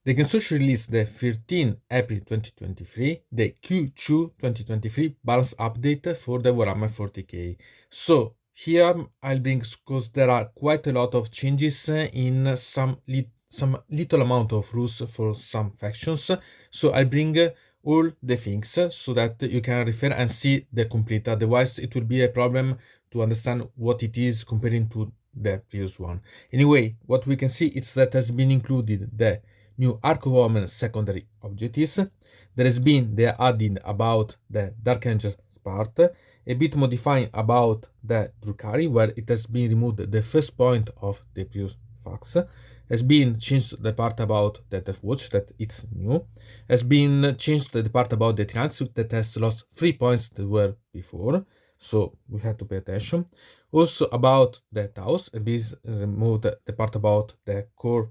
The consortium released the 13 April 2023, the Q2 2023 balance update for the Warhammer 40k. So here I'll bring, because there are quite a lot of changes in some little amount of rules for some factions. So I'll bring all the things so that you can refer and see the complete. Otherwise, it will be a problem to understand what it is comparing to the previous one. Anyway, what we can see is that has been included the new Ark of Omen secondary objectives. There has been the adding about the Dark Angels part, a bit modifying about the Drukhari, where it has been removed the first point of the previous facts. Has been changed the part about the Deathwatch, that it's new. Has been changed the part about the Tyranids, that has lost 3 points that were before, so we have to pay attention. Also about the Taos, it is removed the part about the core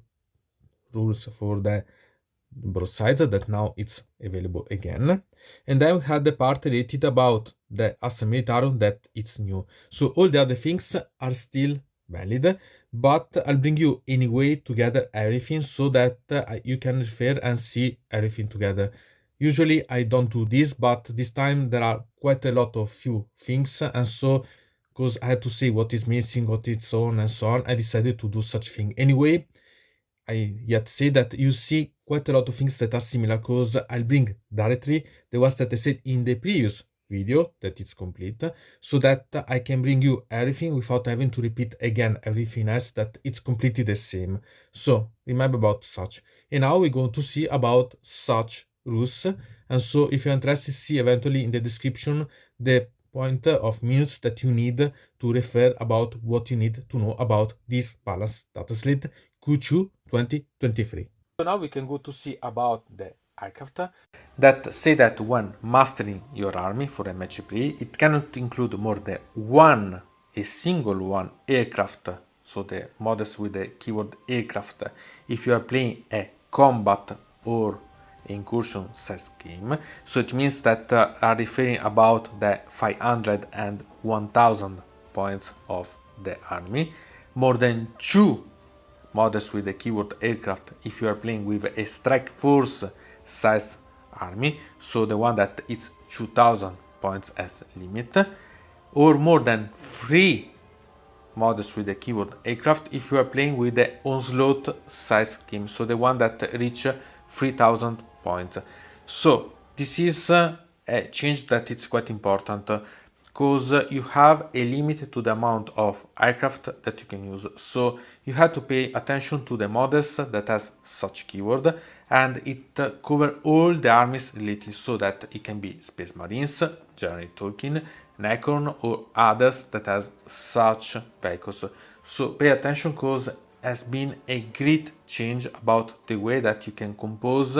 rules for the broadside, that now it's available again. And then we had the part related about the Astra Militarum, that it's new. So all the other things are still valid, but I'll bring you anyway together everything so that you can refer and see everything together. Usually I don't do this, but this time there are quite a lot of few things, and so because I had to see what is missing, what is on, and so on, I decided to do such thing. Anyway, I yet say that you see quite a lot of things that are similar, because I'll bring directly the ones that I said in the previous video, that it's complete, so that I can bring you everything without having to repeat again everything else, that it's completely the same. So remember about such. And now we're going to see about such rules. And so if you're interested, see eventually in the description the point of minutes that you need to refer about what you need to know about this Balance Datasheet Q2 2023. So now we can go to see about the aircraft that say that when mastering your army for MHP, it cannot include more than a single one aircraft, so the models with the keyword aircraft, if you are playing a combat or incursion size game. So it means that are referring about the 500 and 1000 points of the army, more than 2 models with the keyword aircraft if you are playing with a strike force sized army, so the one that it's 2000 points as limit, or more than 3 models with the keyword aircraft if you are playing with the onslaught size game, so the one that reach 3000 points. So this is a change that it's quite important, because you have a limit to the amount of aircraft that you can use. So you have to pay attention to the models that has such keyword, and it cover all the armies related, so that it can be Space Marines, generally talking, Necron, or others that has such vehicles. So pay attention, because has been a great change about the way that you can compose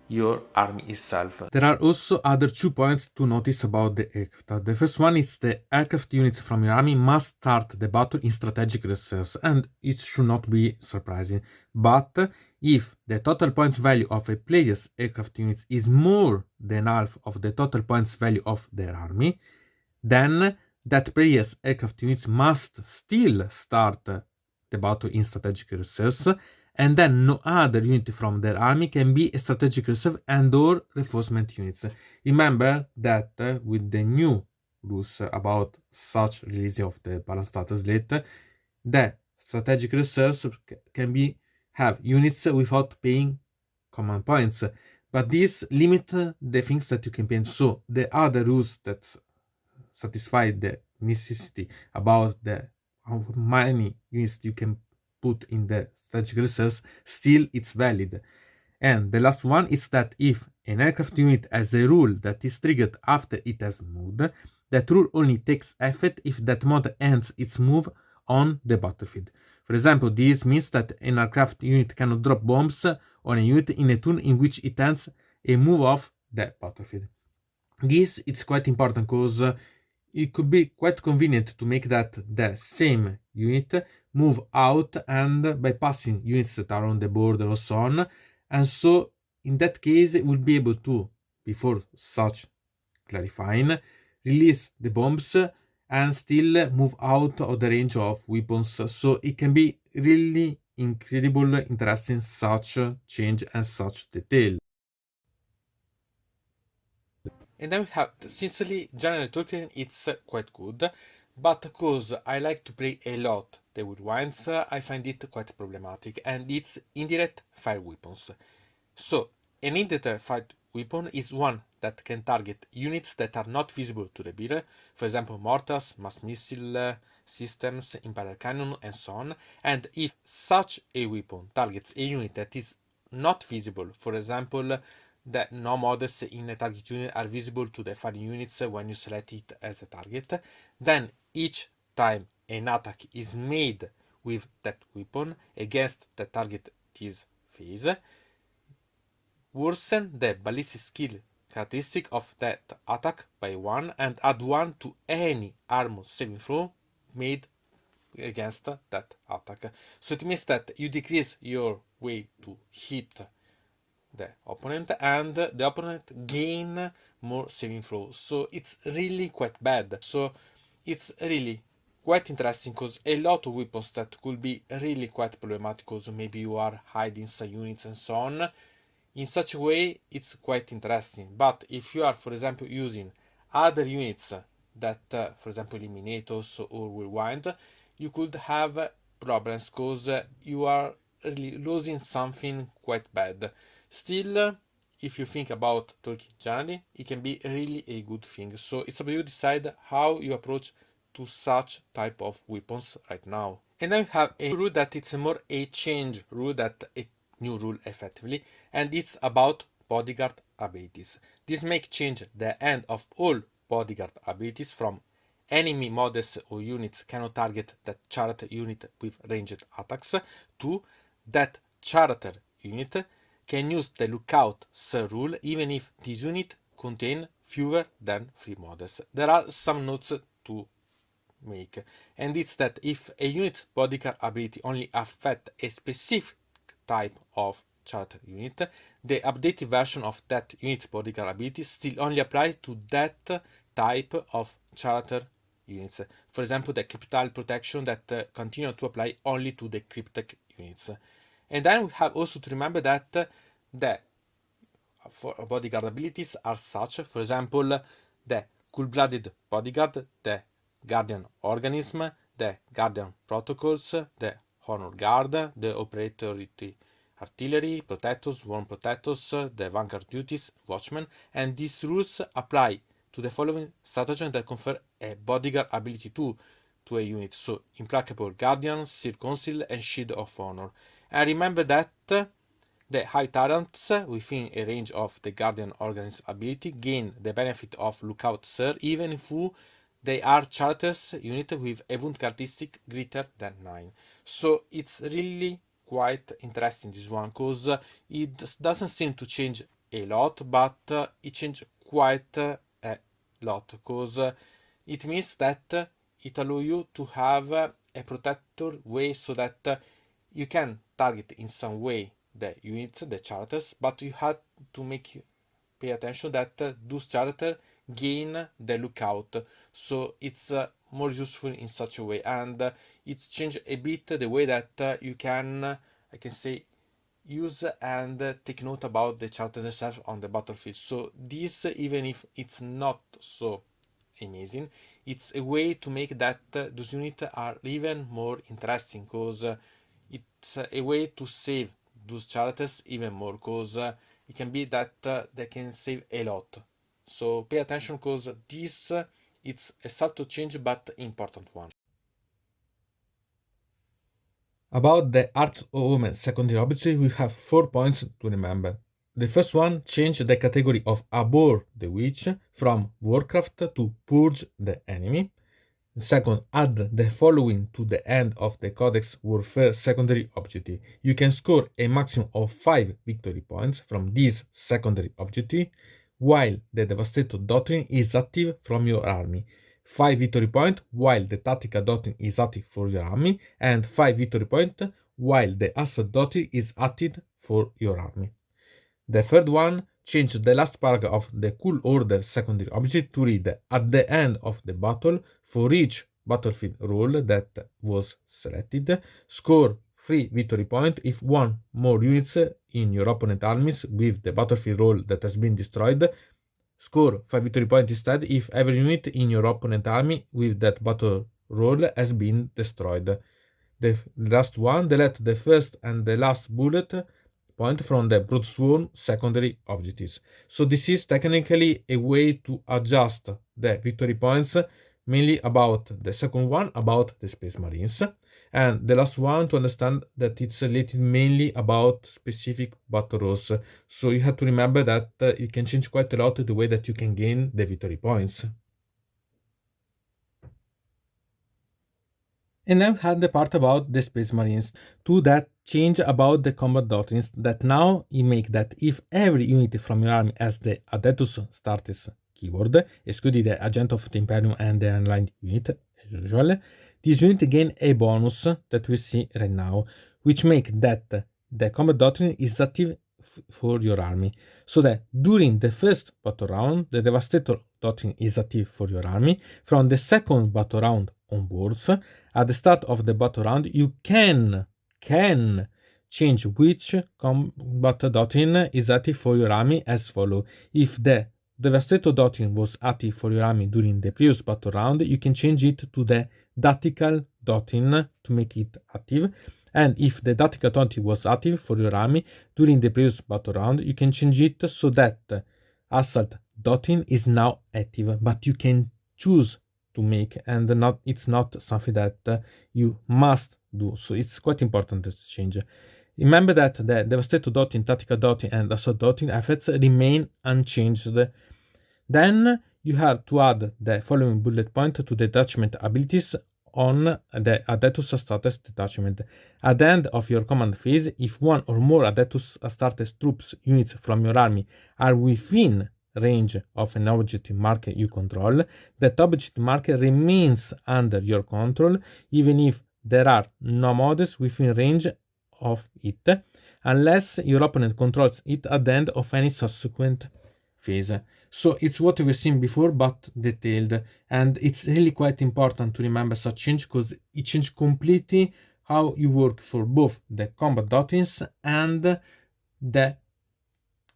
your army itself. There are also other 2 points to notice about the aircraft. The first one is the aircraft units from your army must start the battle in strategic reserves, and it should not be surprising. But if the total points value of a player's aircraft units is more than half of the total points value of their army, then that player's aircraft units must still start the battle in strategic reserves, and then no other unit from their army can be a strategic reserve and or reinforcement units. Remember that with the new rules about such release of the Balance Datasheet, the strategic reserves can be have units without paying command points, but this limit the things that you can pay. So the other rules that satisfy the necessity about the how many units you can put in the strategic reserves, still it's valid. And the last one is that if an aircraft unit has a rule that is triggered after it has moved, that rule only takes effect if that mod ends its move on the battlefield. For example, this means that an aircraft unit cannot drop bombs on a unit in a turn in which it ends a move off the battlefield. This is quite important, because it could be quite convenient to make that the same unit move out and bypassing units that are on the border or so on. And so in that case, it will be able to, before such clarifying, release the bombs and still move out of the range of weapons. So it can be really incredible interesting such change and such detail. And then we have, sincerely, generally talking, it's quite good, but because I like to play a lot the whirlwinds, I find it quite problematic, and it's indirect fire weapons. So, an indirect fire weapon is one that can target units that are not visible to the bearer, for example, mortars, mass missile systems, imperial cannon, and so on. And if such a weapon targets a unit that is not visible, for example, that no models in a target unit are visible to the firing units when you select it as a target, then each time an attack is made with that weapon against the target is phase, worsen the ballistic skill characteristic of that attack by 1 and add 1 to any armor saving throw made against that attack. So it means that you decrease your way to hit the opponent and the opponent gain more saving throws. So it's really quite bad. So it's really quite interesting because a lot of weapons that could be really quite problematic because maybe you are hiding some units and so on. In such a way, it's quite interesting. But if you are, for example, using other units that, for example, Eliminators or Whirlwind, you could have problems because you are really losing something quite bad. Still, if you think about talking generally, it can be really a good thing. So it's about you decide how you approach to such type of weapons right now. And then you have a rule that it's more a change rule that a new rule effectively, and it's about bodyguard abilities. This make change the end of all bodyguard abilities from enemy models or units cannot target that character unit with ranged attacks to that character unit can use the lookout sir rule even if this unit contain fewer than 3 models. There are some notes to make, and it's that if a unit's bodyguard ability only affect a specific type of character unit, the updated version of that unit's bodyguard ability still only applies to that type of character units. For example, the cryptal protection that continue to apply only to the cryptic units. And then we have also to remember that the bodyguard abilities are such, for example, the cool-blooded bodyguard, the guardian organism, the guardian protocols, the honor guard, the operatory artillery, protectors, swarm protectors, the vanguard duties, watchmen, and these rules apply to the following stratagem that confer a bodyguard ability to a unit, so implacable guardian, seer council, and shield of honor. And remember that the high tyrants within a range of the guardian organism ability gain the benefit of lookout sir even if they are characters unit with a wound characteristic greater than 9. So it's really quite interesting this one because it doesn't seem to change a lot, but it changes quite a lot because it means that it allows you to have a protector way so that you can target in some way the units, the characters, but you have to pay attention that those characters gain the lookout, so it's more useful in such a way, and it's changed a bit the way that you can, I can say, use and take note about the character themselves on the battlefield. So this, even if it's not so amazing, it's a way to make that those units are even more interesting because it's a way to save those characters even more because it can be that they can save a lot. So pay attention because this it's a subtle change but important one. About the Arks of Omen secondary objective, we have 4 points to remember. The first one, change the category of Abhor the Witch from Warcraft to Purge the Enemy. Second, add the following to the end of the Codex Warfare secondary objective. You can score a maximum of 5 victory points from this secondary objective, while the Devastator Doctrine is active from your army. 5 victory points while the Tactical Doctrine is active for your army, and 5 victory points while the Asset Doctrine is active for your army. The third one, change the last paragraph of the Cool Order secondary objective to read at the end of the battle for each battlefield role that was selected, score 3 victory point if one more units in your opponent armies with the battlefield roll that has been destroyed. Score 5 victory point instead if every unit in your opponent army with that battle roll has been destroyed. The last one, delete the first and the last bullet point from the Broadsworn secondary objectives. So this is technically a way to adjust the victory points, mainly about the second one, about the Space Marines, and the last one to understand that it's related mainly about specific battle rolls. So you have to remember that it can change quite a lot the way that you can gain the victory points. And now had the part about the Space Marines, to that change about the combat doctrines that now you make that if every unit from your army has the Adeptus Startes keyword, excluding the Agent of the Imperium and the Unaligned unit, as usual, this unit gain a bonus that we see right now, which make that the combat doctrine is active for your army, so that during the first battle round, the Devastator doctrine is active for your army. From the second battle round onwards, at the start of the battle round, you can change which combat doctrine is active for your army as follows. If the Devastator doctrine was active for your army during the previous battle round, you can change it to the Tactical doctrine to make it active. And if the Tactical doctrine was active for your army during the previous battle round, you can change it so that Assault doctrine is now active, but you can choose to make, and it's not something that you must do. So it's quite important to change. Remember that the Devastator doctrine, Tactical doctrine, and Assault doctrine effects remain unchanged. Then you have to add the following bullet point to the detachment abilities on the Adeptus Astartes detachment. At the end of your command phase, if one or more Adeptus Astartes troops units from your army are within range of an objective marker you control, that objective marker remains under your control even if there are no models within range of it, unless your opponent controls it at the end of any subsequent phase. So it's what we've seen before, but detailed, and it's really quite important to remember such change because it changes completely how you work for both the combat doctrines and the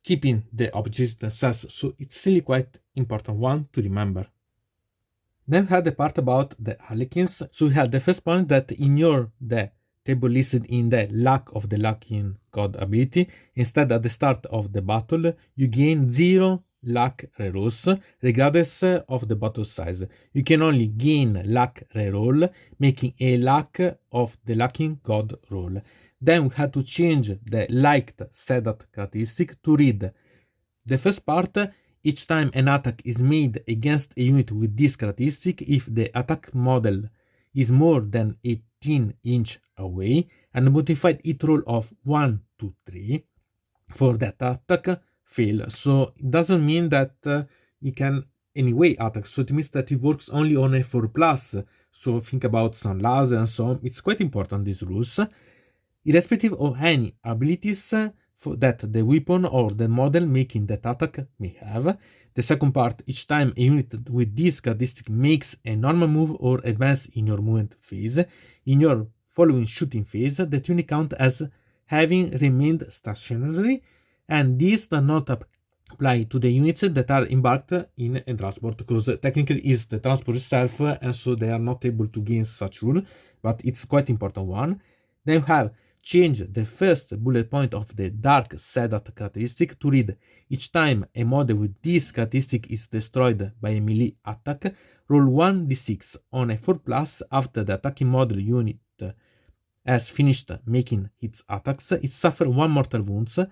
keeping the objectives themselves. So it's really quite important one to remember. Then we had the part about the Harlequins. So we had the first point that ignore the table listed in the lack of the lacking god ability. Instead, at the start of the battle, you gain 0 luck rerolls regardless of the battle size. You can only gain luck reroll, making a lack of the lacking god roll. Then we had to change the liked sedat characteristic to read the first part. Each time an attack is made against a unit with this characteristic, if the attack model is more than 18 inches away, and modified hit roll of 1 to 3 for that attack fail. So it doesn't mean that it can anyway attack. So it means that it works only on a 4+. So think about some laser and so on. It's quite important, these rules. Irrespective of any abilities that the weapon or the model making that attack may have. The second part, each time a unit with this characteristic makes a normal move or advance in your movement phase, in your following shooting phase, that unit count as having remained stationary, and this does not apply to the units that are embarked in a transport, because technically is the transport itself, and so they are not able to gain such rule, but it's quite important one. Then you have change the first bullet point of the dark sedat characteristic to read each time a model with this characteristic is destroyed by a melee attack, roll 1d6 on a 4+ after the attacking model unit has finished making its attacks. It suffers 1 mortal wounds. A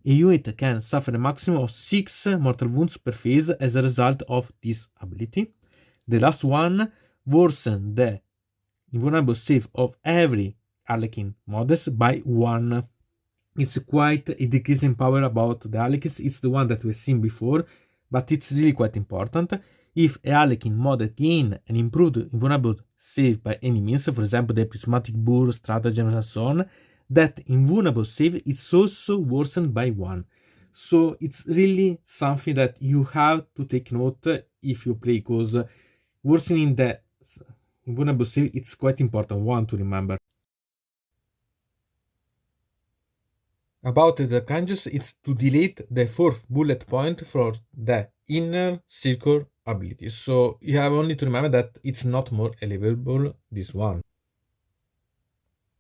unit can suffer a maximum of 6 mortal wounds per phase as a result of this ability. The last one, worsen the invulnerable save of every Harlequin models by 1. It's quite a decrease in power about the Harlequins. It's the one that we've seen before, but it's really quite important. If a Harlequin model gain an improved invulnerable save by any means, for example the prismatic boar, stratagem and so on, that invulnerable save is also worsened by 1. So it's really something that you have to take note if you play, because worsening the invulnerable save, it's quite important one to remember. About the changes, it's to delete the fourth bullet point for the inner circle ability. So you have only to remember that it's not more available, this one.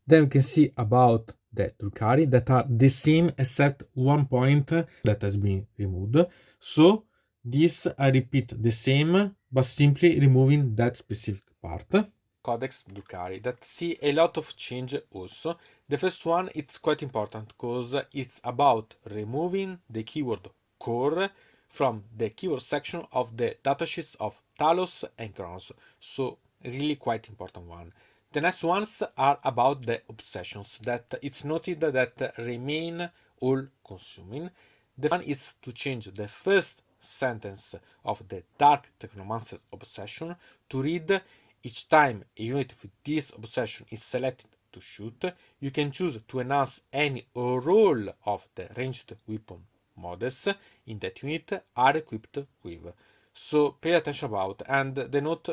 Then we can see about the Drukhari that are the same except one point that has been removed. So this, I repeat, the same, but simply removing that specific part. Codex Drukhari that see a lot of change also. The first one, it's quite important because it's about removing the keyword core from the keyword section of the datasheets of Talos and Kronos. So really quite important one. The next ones are about the obsessions that it's noted that remain all consuming. The one is to change the first sentence of the Dark Technomancer obsession to read each time a unit with this obsession is selected to shoot, you can choose to enhance any or all of the ranged weapon models in that unit are equipped with. So pay attention about, and the note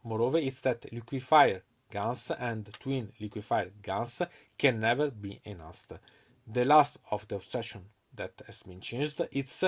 moreover is that liquefier guns and twin liquefier guns can never be enhanced. The last of the obsession that has been changed is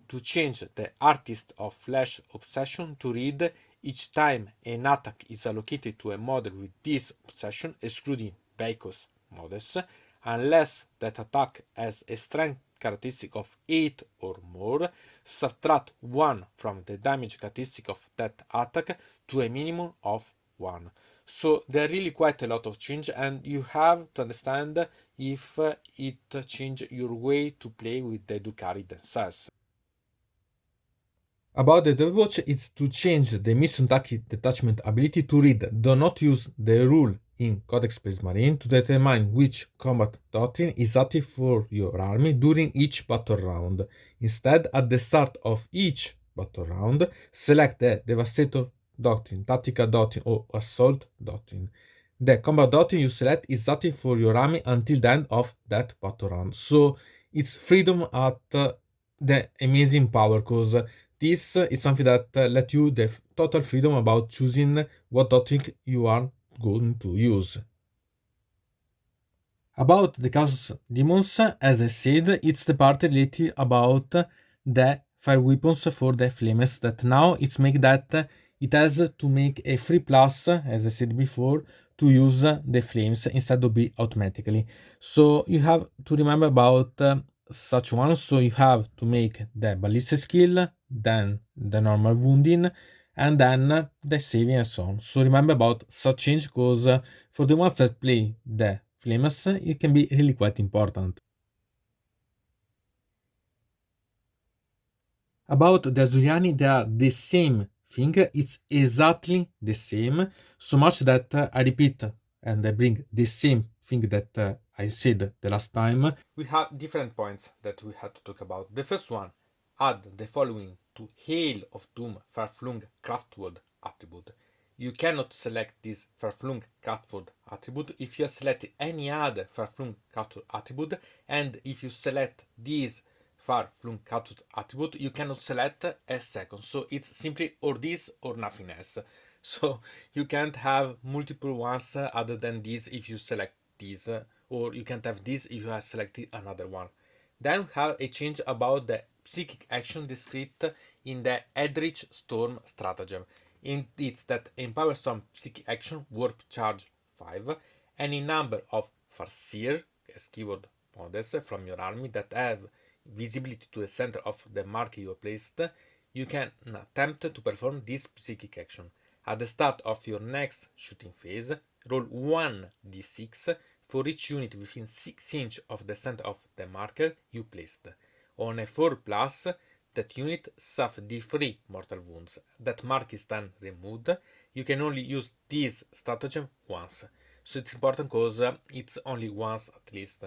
to change the artist of flash obsession to read each time an attack is allocated to a model with this obsession, excluding vehicles models, unless that attack has a strength characteristic of 8 or more, subtract 1 from the damage characteristic of that attack to a minimum of 1. So there are really quite a lot of change, and you have to understand if it change your way to play with the Drukhari themselves. About the Deathwatch, it's to change the mission detachment ability to read do not use the rule in Codex Prismarine to determine which combat doctrine is active for your army during each battle round. Instead, at the start of each battle round, select the Devastator Doctrine, Tactical Doctrine, or Assault Doctrine. The combat doctrine you select is active for your army until the end of that battle round. So it's freedom at the amazing power, because this is something that let you the total freedom about choosing what doctrine you are going to use. About the Chaos Demons, as I said, it's the part related about the fire weapons for the flames, that now it's make that it has to make a free plus, as I said before, to use the flames instead of be automatically. So you have to remember about such one. So you have to make the ballistic skill, then the normal wounding, and then the saving and so on. So remember about such change, because for the ones that play the flames, it can be really quite important. About the Asurianii, they are the same thing. It's exactly the same, so much that I repeat and I bring the same thing that I said the last time. We have different points that we have to talk about. The first one, add the following to Hail of Doom Farflung Craftwood attribute. You cannot select this Farflung Craftwood attribute if you select any other Farflung Craftwood attribute, and if you select this Farflung Craftwood attribute, you cannot select a second. So it's simply or this or nothing else. So you can't have multiple ones other than this if you select this, or you can't have this if you have selected another one. Then we have a change about the psychic action described in the Eldritch Storm stratagem. It's that empower some psychic action warp charge 5, any number of Farseer as keyword models from your army that have visibility to the center of the marker you placed, you can attempt to perform this psychic action. At the start of your next shooting phase, roll 1d6 for each unit within 6 inches of the center of the marker you placed. On a 4+, that unit suffers d3 mortal wounds. That mark is then removed. You can only use this stratagem once. So it's important because it's only once at least.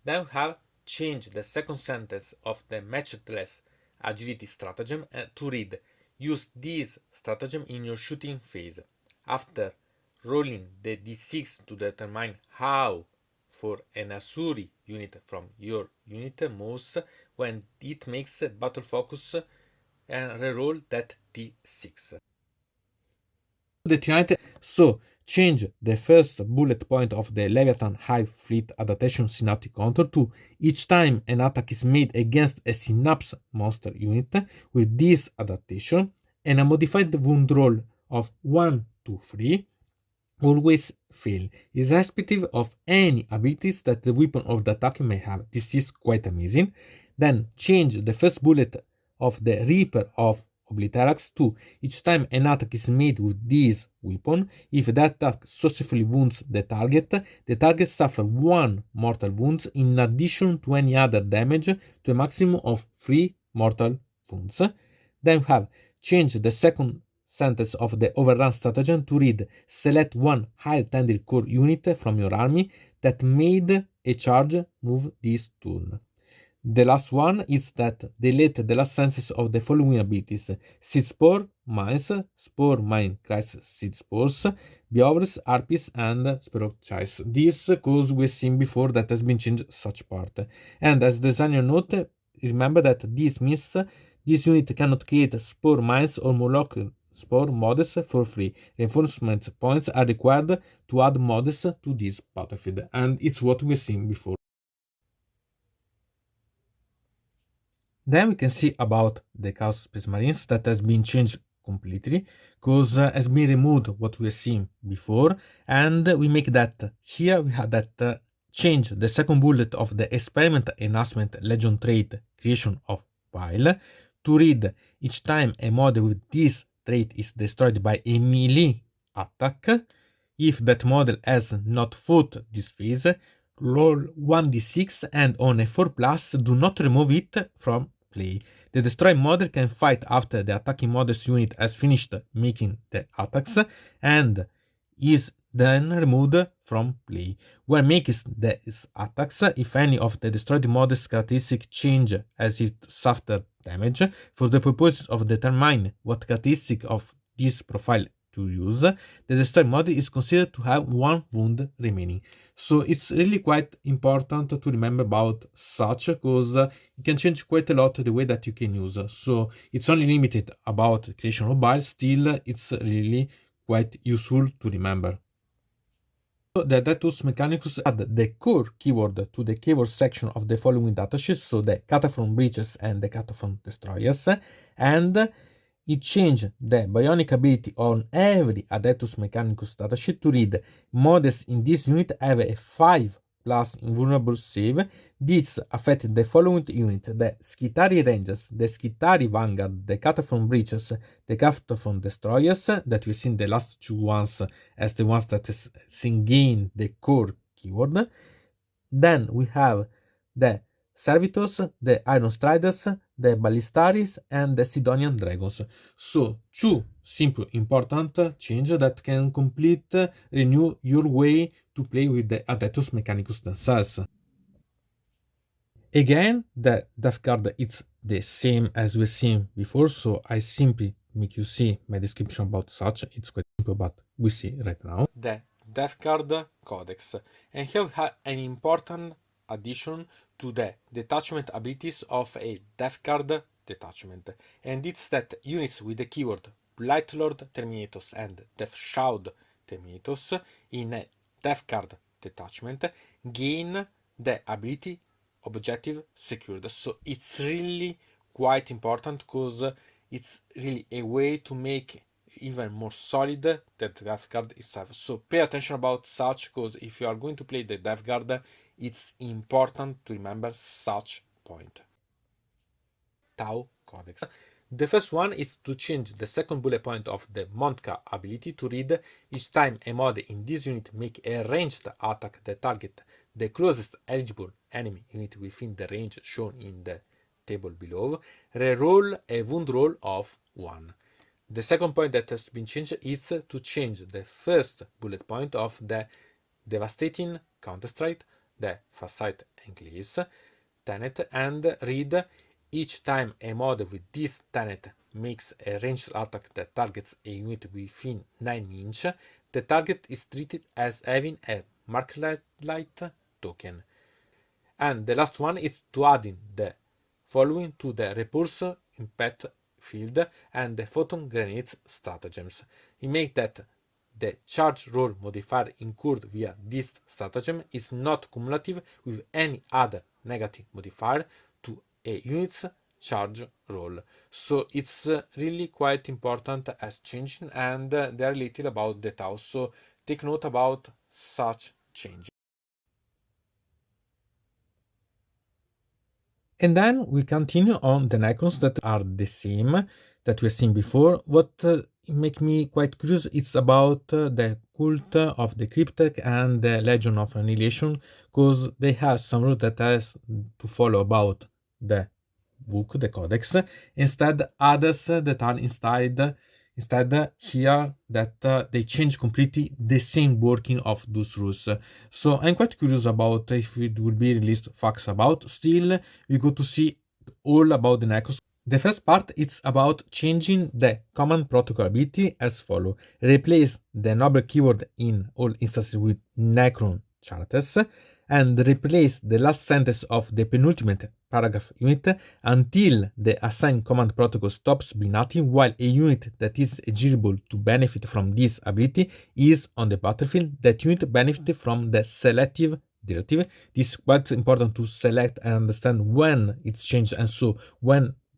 Then we have changed the second sentence of the matchless agility stratagem to read, use this stratagem in your shooting phase. After rolling the d6 to determine how for an Asuri unit from your unit moves when it makes battle focus, and reroll that d6. The Tyranids, so change the first bullet point of the Leviathan Hive Fleet adaptation synaptic contour to each time an attack is made against a Synapse monster unit with this adaptation, and a modified wound roll of 1 to 3 always fail, irrespective of any abilities that the weapon of the attacker may have. This is quite amazing. Then change the first bullet of the Reaper of Obliterax to each time an attack is made with this weapon. If that attack successfully wounds the target suffers 1 mortal wounds in addition to any other damage to a maximum of 3 mortal wounds. Then we have changed the second sentence of the overrun stratagem to read: select one high tendril core unit from your army that made a charge move this turn. The last one is that delete the last sentences of the following abilities: Seed Spore, Mines, Spore, Mine, Christ, Seed Spores, Beovers, Harpies, and Spore of Choice. This cause we've seen before that has been changed such part. And as designer note, remember that this means this unit cannot create Spore Mines or Moloch Spore mods for free. Reinforcement points are required to add mods to this battlefield, and it's what we've seen before. Then we can see about the Chaos Space Marines that has been changed completely, because has been removed what we have seen before, and we make that here we have that change the second bullet of the Experiment Enhancement Legion trait creation of pile to read: each time a model with this trait is destroyed by a melee attack, if that model has not fought this phase, roll 1d6 and on a 4+, do not remove it from play. The destroyed model can fight after the attacking model's unit has finished making the attacks and is then removed from play. When making these attacks, if any of the destroyed model's characteristics change as it suffered damage, for the purposes of determining what characteristic of this profile to use, the destroyed model is considered to have 1 wound remaining. So it's really quite important to remember about such, because it can change quite a lot the way that you can use. So it's only limited about creation of biles, still it's really quite useful to remember. The Adeptus Mechanicus add the core keyword to the keyword section of the following datasheet, so the Cataphron Breaches and the Cataphron Destroyers, and it changed the bionic ability on every Adeptus Mechanicus datasheet to read: models in this unit have a 5+ invulnerable save. This affected the following unit: the Skitari Rangers, the Skitari Vanguard, the Cataphron Breaches, the Cataphron Destroyers, that we've seen the last 2 ones as the ones that is gain the core keyword. Then we have the Servitors, the Iron Striders, the Ballistaris, and the Sidonian Dragons. So 2 simple important changes that can renew your way to play with the Adeptus Mechanicus themselves. Again, the Death Guard is the same as we've seen before, so I simply make you see my description about such. It's quite simple, but we see right now. The Death Guard Codex. And here we have an important addition to the detachment abilities of a Death Guard detachment. And it's that units with the keyword Blightlord Terminatus and Death Shroud Terminatus in a Death Guard detachment gain the ability Objective Secured. So it's really quite important, because it's really a way to make even more solid the Death Guard itself. So pay attention about such, because if you are going to play the Death Guard, it's important to remember such point. Tau Codex. The first one is to change the second bullet point of the Montka ability to read: each time a model in this unit make a ranged attack that target the closest eligible enemy unit within the range shown in the table below, reroll a wound roll of 1. The second point that has been changed is to change the first bullet point of the Devastating Counterstrike, the Farsight Enclaves tenet, and read: each time a model with this tenet makes a ranged attack that targets a unit within 9 inch, the target is treated as having a Marklight token. And the last one is to add in the following to the Repulse Impact Field and the Photon Grenades stratagems. It makes that the charge roll modifier incurred via this stratagem is not cumulative with any other negative modifier to a unit's charge roll. So it's really quite important as changing, and they're related about the tau. So take note about such changes. And then we continue on the Necrons that are the same that we've seen before. What make me quite curious, it's about the cult of the Cryptek and the Legion of Annihilation, because they have some rule that has to follow about the book, the codex. Instead, others that are instead here that they change completely the same working of those rules. So I'm quite curious about if it will be released facts about. Still, we go to see all about the Necros. The first part is about changing the command protocol ability as follow. Replace the noble keyword in all instances with Necron characters, and replace the last sentence of the penultimate paragraph unit until the assigned command protocol stops being active, while a unit that is eligible to benefit from this ability is on the battlefield. That unit benefits from the selective directive. This is quite important to select and understand when it's changed, and so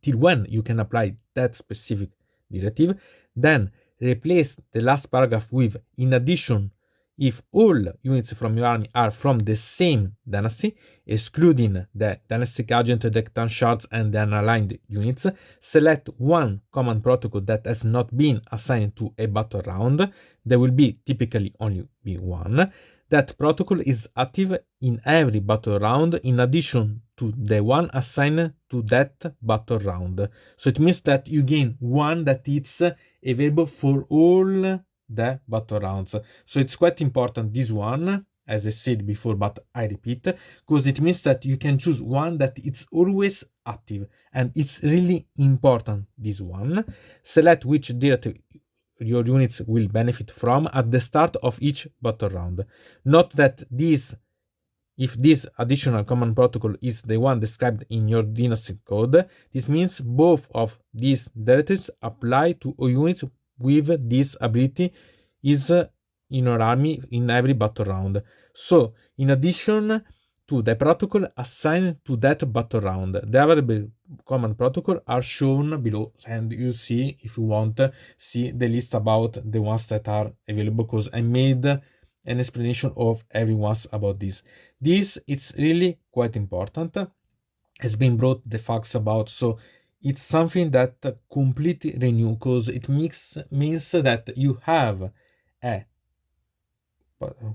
till when you can apply that specific directive. Then replace the last paragraph with, in addition, if all units from your army are from the same dynasty, excluding the dynastic agent, the Catan shards, and the unaligned units, select one command protocol that has not been assigned to a battle round. There will be typically only be one. That protocol is active in every battle round in addition to the one assigned to that battle round. So it means that you gain one that is available for all the battle rounds. So it's quite important, this one, as I said before, but I repeat, because it means that you can choose one that it's always active, and it's really important, this one. Select which directive your units will benefit from at the start of each battle round. Note that if this additional command protocol is the one described in your dynasty code, this means both of these directives apply to all units with this ability is in your army in every battle round. So, in addition to the protocol assigned to that battle round, the available command protocol are shown below, and you see, if you want, see the list about the ones that are available, because I made an explanation of everyone's about this. This is really quite important. Has been brought the facts about, so it's something that completely renew, because it means that you have a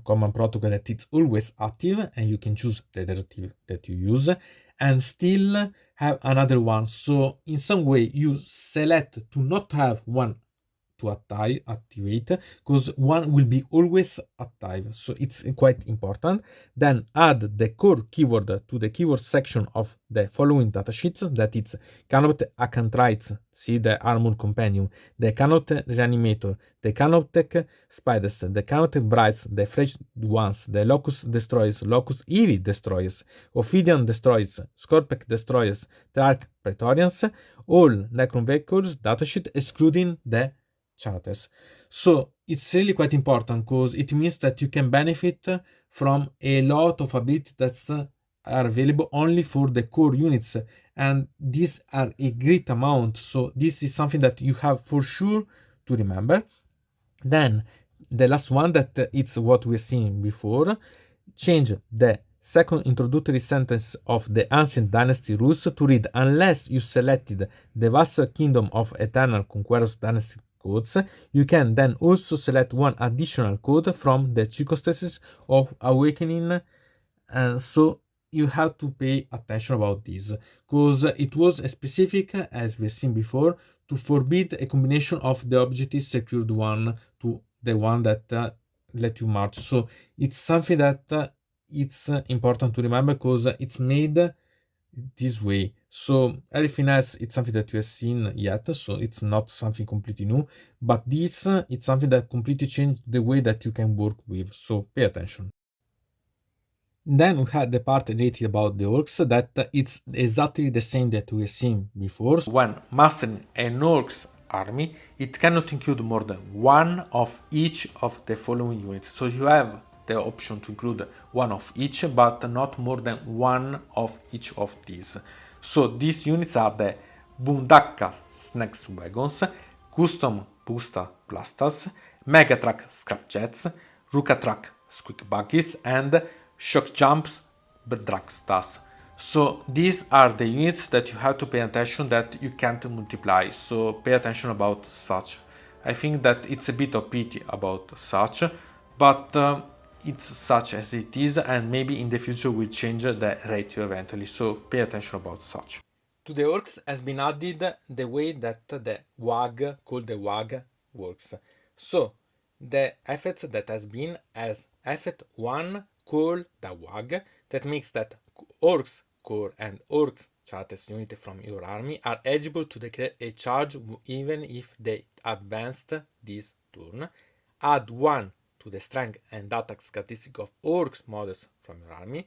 command protocol that is always active, and you can choose the directive that you use, and still have another one. So in some way you select to not have one to activate, because one will be always active, so it's quite important. Then add the core keyword to the keyword section of the following datasheets, that it's Canopte Acanthrites, see the Armor Companion, the Canopte Reanimator, the Canoptech Spiders, the Canoptech Brides, the Fledged Ones, the Locus Destroyers, Locus Eevee Destroyers, Ophidian Destroyers, Scorpec Destroyers, Trarch Praetorians, all Necron Vehicles datasheet excluding the charters. So it's really quite important, because it means that you can benefit from a lot of abilities that are available only for the core units, and these are a great amount. So this is something that you have for sure to remember. Then the last one, that it's what we've seen before, change the second introductory sentence of the Ancient Dynasty rules to read, unless you selected the Vassal Kingdom of Eternal Conquerors Dynasty codes, you can then also select one additional code from the circumstances of awakening, and so you have to pay attention about this, because it was specific, as we've seen before, to forbid a combination of the objective secured one to the one that let you march. So it's something that it's important to remember, because it's made this way. So everything else, it's something that you have seen yet, so it's not something completely new, but this it's something that completely changed the way that you can work with, so pay attention. Then we had the part related about the orcs, that it's exactly the same that we have seen before. When mastering an orcs army, it cannot include more than one of each of the following units. So you have the option to include one of each, but not more than one of each of these. So these units are the Bundaka Snacks Wagons, Custom Booster Blasters, Megatruck Scrapjets, Ruka-Truck Squeak Buggies, and Shock Jumps Dragstars. So these are the units that you have to pay attention that you can't multiply, so pay attention about such. I think that it's a bit of pity about such, but it's such as it is, and maybe in the future we'll change the ratio eventually, so pay attention about such. To the orcs has been added the way that the WAG, called the WAG, works. So the effects that has been as effect 1 call the WAG, that makes that orcs core and orcs charters unit from your army are eligible to declare a charge even if they advanced this turn. Add 1 to the strength and attack statistic of orcs models from your army,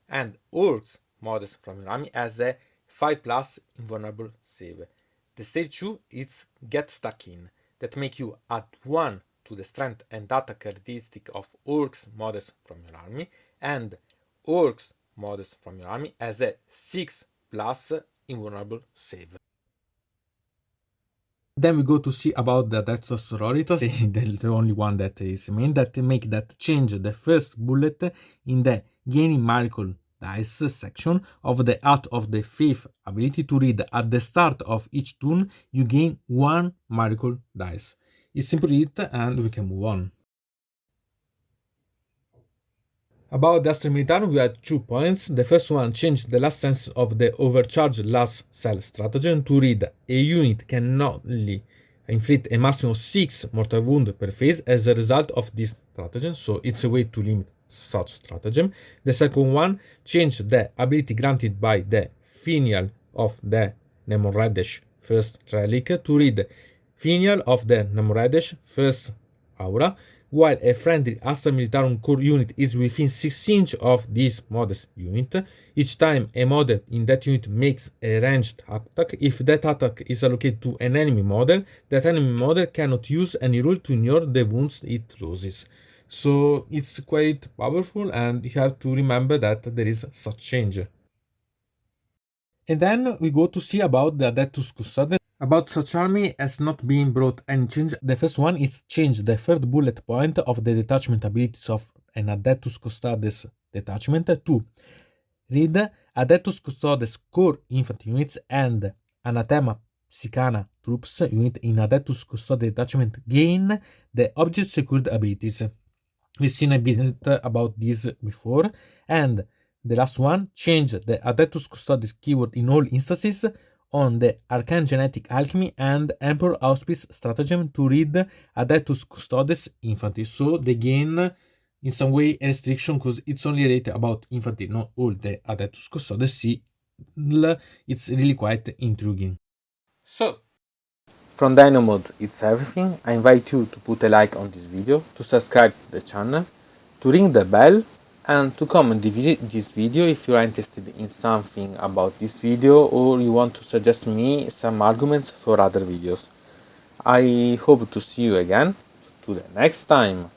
and orcs models from your army as a 5+ invulnerable save. The stage 2 is get stuck in, that make you add 1 to the strength and attack characteristic of orcs models from your army, and orcs models from your army as a 6+ invulnerable save. Then we go to see about the Adeptas Sororitas, the only one that is main, that make that change the first bullet in the gaining miracle dice section of the Art of the Faith ability to read at the start of each turn you gain 1 miracle dice. It's simply it, and we can move on. About the Astra Militarum, we had 2 points. The first one changed the last sense of the overcharged last cell stratagem to read a unit can only inflict a maximum of 6 mortal wounds per phase as a result of this stratagem, so it's a way to limit such stratagem. The second one changed the ability granted by the finial of the Nemoradesh first relic to read finial of the Nemoradesh first aura, while a friendly Astra Militarum core unit is within 6 inches of this modest unit. Each time a model in that unit makes a ranged attack, if that attack is allocated to an enemy model, that enemy model cannot use any rule to ignore the wounds it loses. So it's quite powerful, and you have to remember that there is such change. And then we go to see about the Adeptus Custodes. About such army as not being brought any change. The first one is change the third bullet point of the detachment abilities of an Adeptus Custodes detachment to read Adeptus Custodes core infantry units and Anathema Psychana troops unit in Adeptus Custodes detachment gain the object secured abilities. We've seen a bit about this before. And the last one, change the Adeptus Custodes keyword in all instances on the Arcane Genetic Alchemy and Emperor Auspice stratagem to read Adeptus Custodes infantry. So they gain in some way a restriction because it's only rated about infantry, not all the Adeptus Custodes. See, it's really quite intriguing. So, from Dino Mode, it's everything. I invite you to put a like on this video, to subscribe to the channel, to ring the bell, and to comment this video if you are interested in something about this video or you want to suggest me some arguments for other videos. I hope to see you again to the next time.